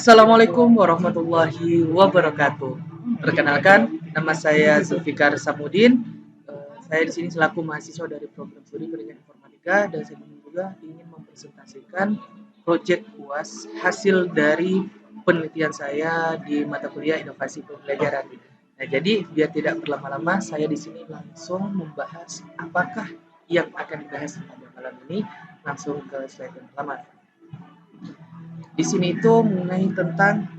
Assalamualaikum warahmatullahi wabarakatuh. Perkenalkan, nama saya Zulfikar Samudin. Saya di sini selaku mahasiswa dari program studi pendidikan informatika dan saya juga ingin mempresentasikan proyek UAS hasil dari penelitian saya di mata kuliah inovasi pembelajaran. Nah, jadi biar tidak berlama-lama, saya di sini langsung membahas apakah yang akan dibahas pada malam ini. Langsung ke slide yang pertama. Di sini itu mengenai tentang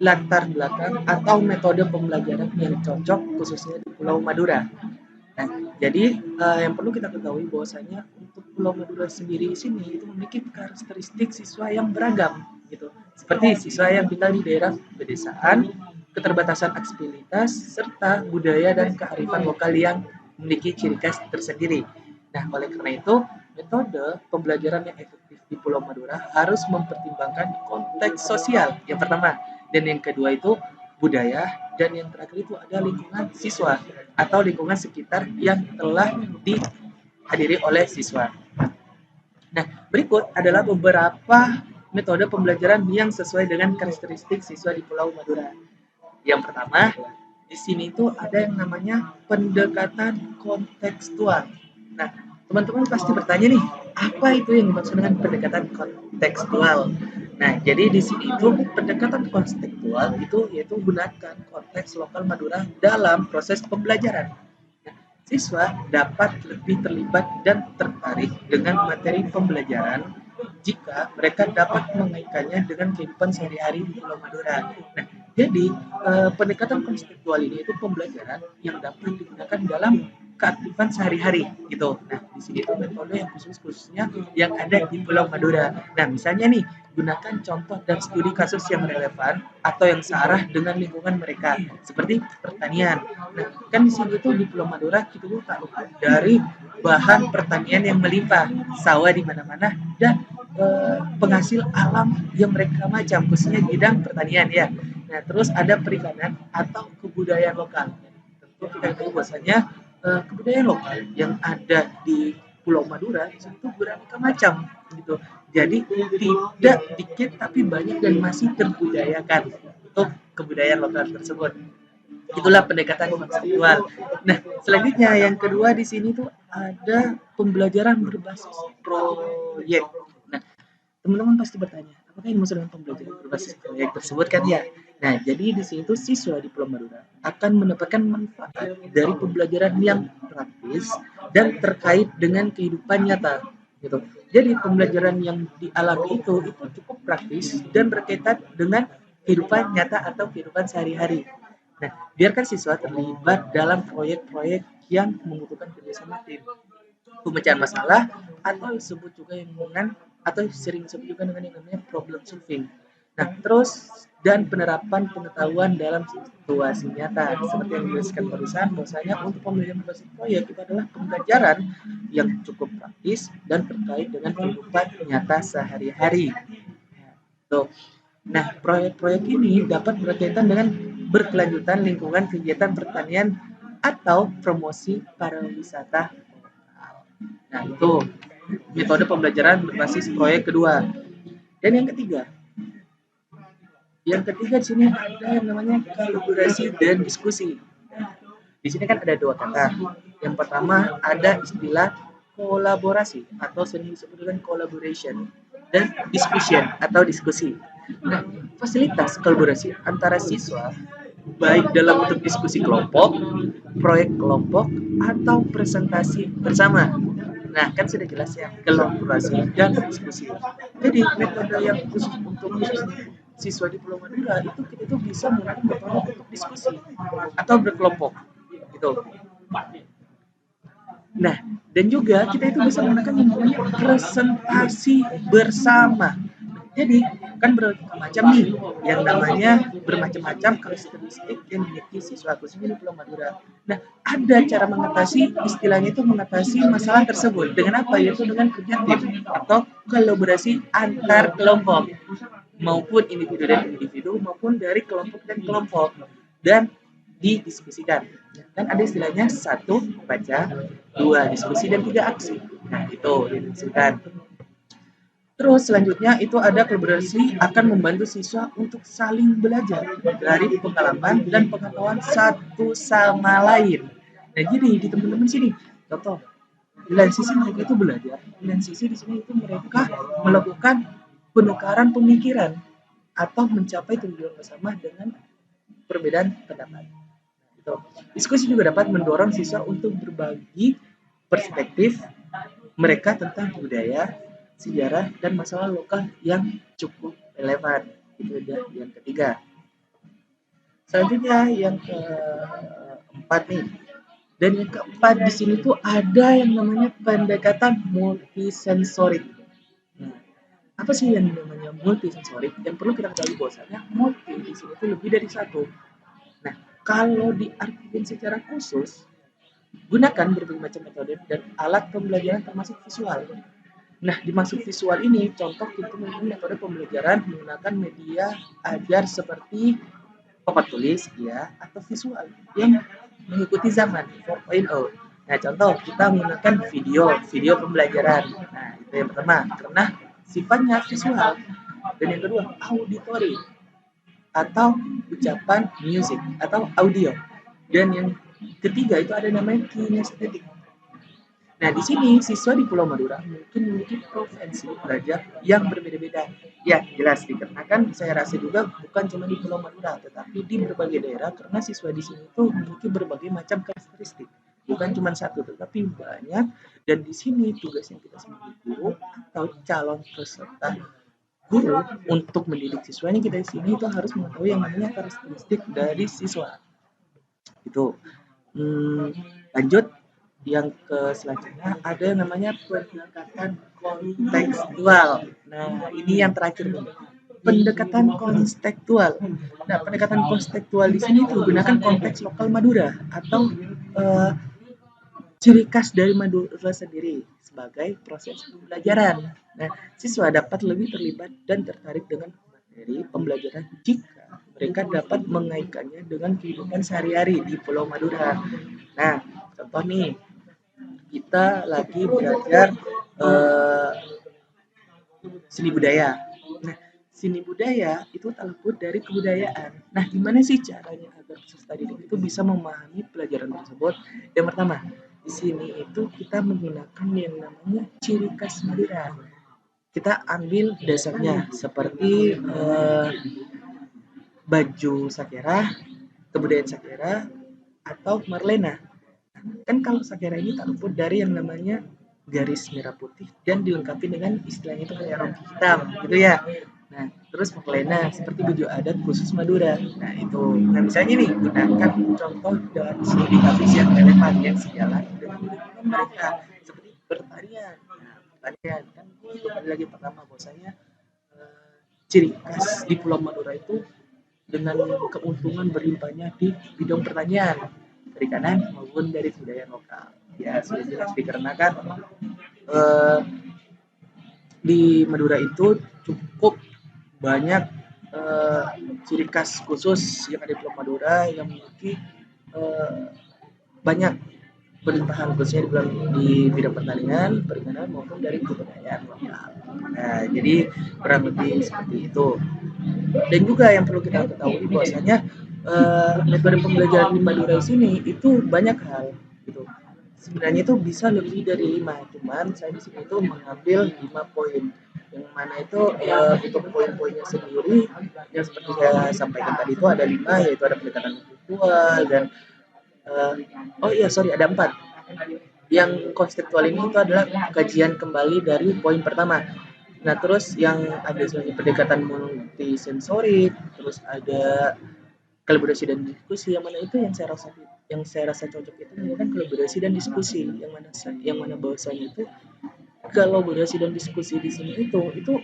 latar belakang atau metode pembelajaran yang cocok khususnya di Pulau Madura. Nah, jadi yang perlu kita ketahui bahwasanya untuk Pulau Madura sendiri di sini itu memiliki karakteristik siswa yang beragam gitu. Seperti siswa yang tinggal di daerah pedesaan, keterbatasan aksesibilitas serta budaya dan kearifan lokal yang memiliki ciri khas tersendiri. Nah, oleh karena itu, metode pembelajaran yang efektif di Pulau Madura harus mempertimbangkan konteks sosial yang pertama, dan yang kedua itu budaya, dan yang terakhir itu ada lingkungan siswa atau lingkungan sekitar yang telah dihadiri oleh siswa. Nah, berikut adalah beberapa metode pembelajaran yang sesuai dengan karakteristik siswa di Pulau Madura. Yang pertama, di sini itu ada yang namanya pendekatan kontekstual. Nah, teman-teman pasti bertanya nih, apa itu yang dimaksud dengan pendekatan kontekstual? Nah, jadi di sini itu pendekatan kontekstual itu yaitu gunakan konteks lokal Madura dalam proses pembelajaran. Nah, siswa dapat lebih terlibat dan tertarik dengan materi pembelajaran jika mereka dapat mengaitkannya dengan kehidupan sehari-hari di Pulau Madura. Nah, jadi pendekatan konseptual ini itu pembelajaran yang dapat digunakan dalam keaktifan sehari-hari gitu. Nah, di sini itu metode yang khususnya yang ada di Pulau Madura. Nah, misalnya nih, gunakan contoh dan studi kasus yang relevan atau yang searah dengan lingkungan mereka, seperti pertanian. Nah, kan di sini tuh di Pulau Madura kita tuh tahu dari bahan pertanian yang melimpah, sawah di mana-mana dan penghasil alam yang mereka macam, khususnya bidang pertanian ya. Nah, terus ada perikanan atau kebudayaan lokal. Tentu kita tahu bahwasanya kebudayaan lokal yang ada di Pulau Madura itu beraneka macam gitu. Jadi tidak dikit tapi banyak dan masih terbudayakan untuk kebudayaan lokal tersebut. Itulah pendekatan konseptual. Nah, selanjutnya yang kedua di sini tuh ada pembelajaran berbasis proyek. Nah, teman-teman pasti bertanya, apakah ini maksud dengan pembelajaran berbasis proyek tersebut kan ya? Nah, jadi di sini tuh siswa di Pulau Madura akan mendapatkan manfaat dari pembelajaran yang praktis dan terkait dengan kehidupan nyata gitu. Jadi pembelajaran yang dialami itu cukup praktis dan berkaitan dengan kehidupan nyata atau kehidupan sehari-hari. Nah, biarkan siswa terlibat dalam proyek-proyek yang membutuhkan kerjasama tim, pemecahan masalah, atau disebut juga yang dengan atau sering disebut juga dengan yang namanya problem solving. Nah, terus dan penerapan pengetahuan dalam situasi nyata seperti yang dijelaskan barusan bahwasanya untuk pembelajaran berbasis proyek itu adalah pembelajaran yang cukup praktis dan terkait dengan kehidupan nyata sehari-hari. Tuh. Nah, proyek-proyek ini dapat berkaitan dengan berkelanjutan lingkungan kegiatan pertanian atau promosi pariwisata. Nah, itu metode pembelajaran berbasis proyek kedua. Dan yang ketiga di sini ada yang namanya kolaborasi dan diskusi. Di sini kan ada dua kata. Yang pertama ada istilah kolaborasi atau sering disebut dengan collaboration dan discussion atau diskusi. Nah, fasilitas kolaborasi antara siswa baik dalam bentuk diskusi kelompok, proyek kelompok, atau presentasi bersama. Nah, kan sudah jelas ya, kolaborasi dan diskusi. Jadi, metode yang khusus untuk siswa di Pulau Madura itu kita tuh bisa menggunakan metode untuk diskusi atau berkelompok gitu. Nah, dan juga kita itu bisa menggunakan yang namanya presentasi bersama. Jadi kan bermacam nih yang namanya bermacam-macam karakteristik yang dimiliki siswa khususnya di Pulau Madura. Nah, ada cara mengatasi istilahnya itu mengatasi masalah tersebut dengan apa? Yaitu dengan kerja tim atau kolaborasi antar kelompok maupun individu dan individu maupun dari kelompok dan kelompok dan didiskusikan. Kan ada istilahnya 1 baca, 2 diskusi dan 3 aksi. Nah, itu didiskusikan. Terus selanjutnya itu ada kolaborasi akan membantu siswa untuk saling belajar dari pengalaman dan pengetahuan satu sama lain. Nah, jadi di teman-teman sini, contoh, di lain sisi mereka itu belajar, di lain sisi di sini itu mereka melakukan penukaran pemikiran atau mencapai tujuan bersama dengan perbedaan pendapat. Gitu. Diskusi juga dapat mendorong siswa untuk berbagi perspektif mereka tentang budaya, sejarah, dan masalah lokal yang cukup relevan. Itu dia yang ketiga. Selanjutnya yang keempat nih. Dan yang keempat di sini tuh ada yang namanya pendekatan multisensorik. Nah, apa sih yang namanya multisensorik? Yang perlu kita ketahui bahwasanya multi di sini tuh lebih dari satu. Nah, kalau diartikan secara khusus, gunakan berbagai macam metode dan alat pembelajaran termasuk visual. Nah, dimaksud visual ini, contoh kita menggunakan metode pembelajaran menggunakan media ajar seperti papan tulis, ya, atau visual yang mengikuti zaman 4.0. Nah, contoh kita menggunakan video pembelajaran. Nah, itu yang pertama, karena sifatnya visual. Dan yang kedua, auditory atau ucapan musik atau audio. Dan yang ketiga itu ada namanya kinestetik. Nah, di sini siswa di Pulau Madura mungkin memiliki preferensi belajar yang berbeda-beda. Ya, jelas dikarenakan saya rasa juga bukan cuma di Pulau Madura, tetapi di berbagai daerah karena siswa di sini itu memiliki berbagai macam karakteristik. Bukan cuma satu, tetapi banyak. Dan di sini tugasnya kita sebagai guru atau calon peserta guru untuk mendidik siswanya kita di sini itu harus mengetahui yang namanya karakteristik dari siswa. Itu. Lanjut yang ke selanjutnya ada yang namanya pendekatan kontekstual. Nah, ini yang terakhir nih. Pendekatan kontekstual. Nah, pendekatan kontekstual di sini digunakan konteks lokal Madura atau ciri khas dari Madura sendiri sebagai proses pembelajaran. Nah, siswa dapat lebih terlibat dan tertarik dengan materi pembelajaran jika mereka dapat mengaitkannya dengan kehidupan sehari-hari di Pulau Madura. Nah, contoh nih, kita lagi belajar seni budaya. Nah, seni budaya itu tak luput dari kebudayaan. Nah, gimana sih caranya agar peserta didik itu bisa memahami pelajaran tersebut? Yang pertama, di sini itu kita menggunakan yang namanya ciri khas Madura. Kita ambil dasarnya seperti baju sakera, kebudayaan sakera, atau marlena. Kan kalau sakera ini tak luput dari yang namanya garis merah putih dan dilengkapi dengan istilahnya itu kayak rompi hitam gitu ya. Nah, terus marlena seperti baju adat khusus Madura. Nah, itu. Nah, misalnya nih, gunakan contoh dan studi kasus yang relevan yang sejalan dengan lingkungan mereka seperti pertanian. Nah, pertanian kan itu kembali lagi pertama bahwasanya ciri khas di Pulau Madura itu dengan keuntungan berlimpahnya di bidang pertanian, perikanan maupun dari budaya lokal. Ya, sudah jelas dikarenakan di Madura itu cukup banyak ciri khas khusus yang ada di Pulau Madura yang memiliki banyak pelimpahan khususnya di bidang pertanian, perikanan maupun dari kebudayaan lokal. Nah, jadi kurang lebih seperti itu. Dan juga yang perlu kita ketahui bahwasanya metode pembelajaran di Madura sini itu banyak hal gitu. Sebenarnya itu bisa lebih dari 5, cuman saya di sini itu mengambil 5 poin. Yang mana itu untuk poin-poinnya sendiri yang seperti saya sampaikan tadi itu ada 5, yaitu ada pendekatan kontekstual dan oh iya sorry ada 4. Yang konseptual ini itu adalah kajian kembali dari poin pertama. Nah, terus yang ada sebagai pendekatan multisensorik, terus ada kolaborasi dan diskusi, yang mana itu yang saya rasa cocok itu menggunakan kolaborasi dan diskusi, yang mana bahwasanya itu kolaborasi dan diskusi di sini itu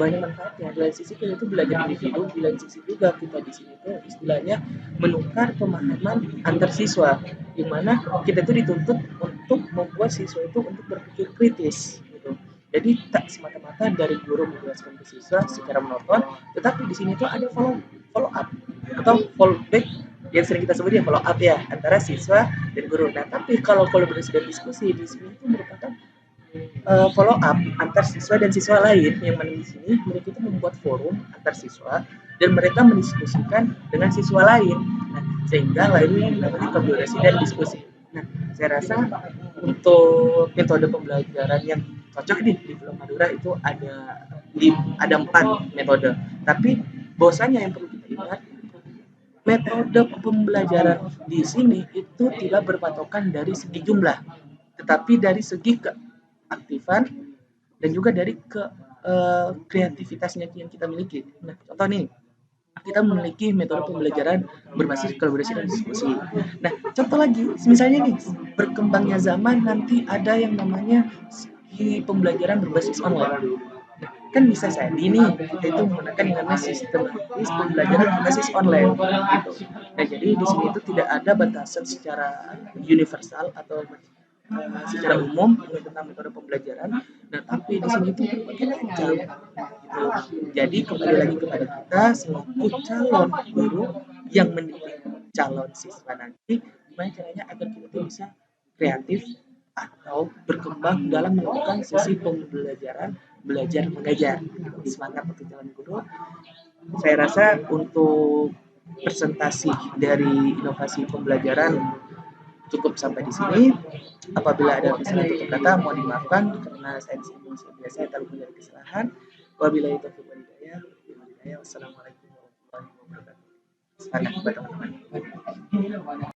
banyak manfaatnya. Di lain sisi kita itu belajar individu, di lain sisi juga kita di sini itu istilahnya menukar pemahaman antar siswa, di mana kita itu dituntut untuk membuat siswa itu untuk berpikir kritis gitu. Jadi tak semata-mata dari guru menjelaskan ke siswa secara monoton, tetapi di sini tuh ada follow up atau follow back yang sering kita sebut ya follow up ya antara siswa dan guru. Nah, tapi kalau kolaborasi dan diskusi di sini itu merupakan follow up antar siswa dan siswa lain, yang mana di sini mereka itu membuat forum antar siswa dan mereka mendiskusikan dengan siswa lain. Nah, sehingga lahirnya yang namanya kolaborasi dan diskusi. Nah, saya rasa untuk metode pembelajaran yang cocok nih di Pulau Madura itu ada 4 metode. Tapi bahwasanya yang perlu kita ingat, metode pembelajaran di sini itu tidak berpatokan dari segi jumlah, tetapi dari segi keaktifan dan juga dari kreativitasnya yang kita miliki. Nah, contoh nih, kita memiliki metode pembelajaran berbasis kolaborasi dan diskusi. Nah, contoh lagi, misalnya nih, berkembangnya zaman nanti ada yang namanya pembelajaran berbasis online. Nah, kan bisa jadi nih kita itu menggunakan yang namanya sistematis pembelajaran berbasis online gitu. Nah, jadi di sini itu tidak ada batasan secara universal atau secara umum tentang metode pembelajaran. Nah, tapi di sini itu berbagai macam gitu. Jadi kembali lagi kepada kita selaku calon guru yang mendidik calon siswa nanti, gimana caranya agar kita tuh bisa kreatif atau berkembang dalam melakukan sesi pembelajaran belajar mengajar. Semangat untuk calon guru. Saya rasa untuk presentasi dari inovasi pembelajaran cukup sampai di sini. Apabila ada kesalahan tutur kata, mohon dimaafkan karena saya di sini masih biasa terlalu banyak kesalahan. Wabillahi taufiq wal hidayah. Wassalamualaikum warahmatullahi wabarakatuh. Semangat buat teman-teman.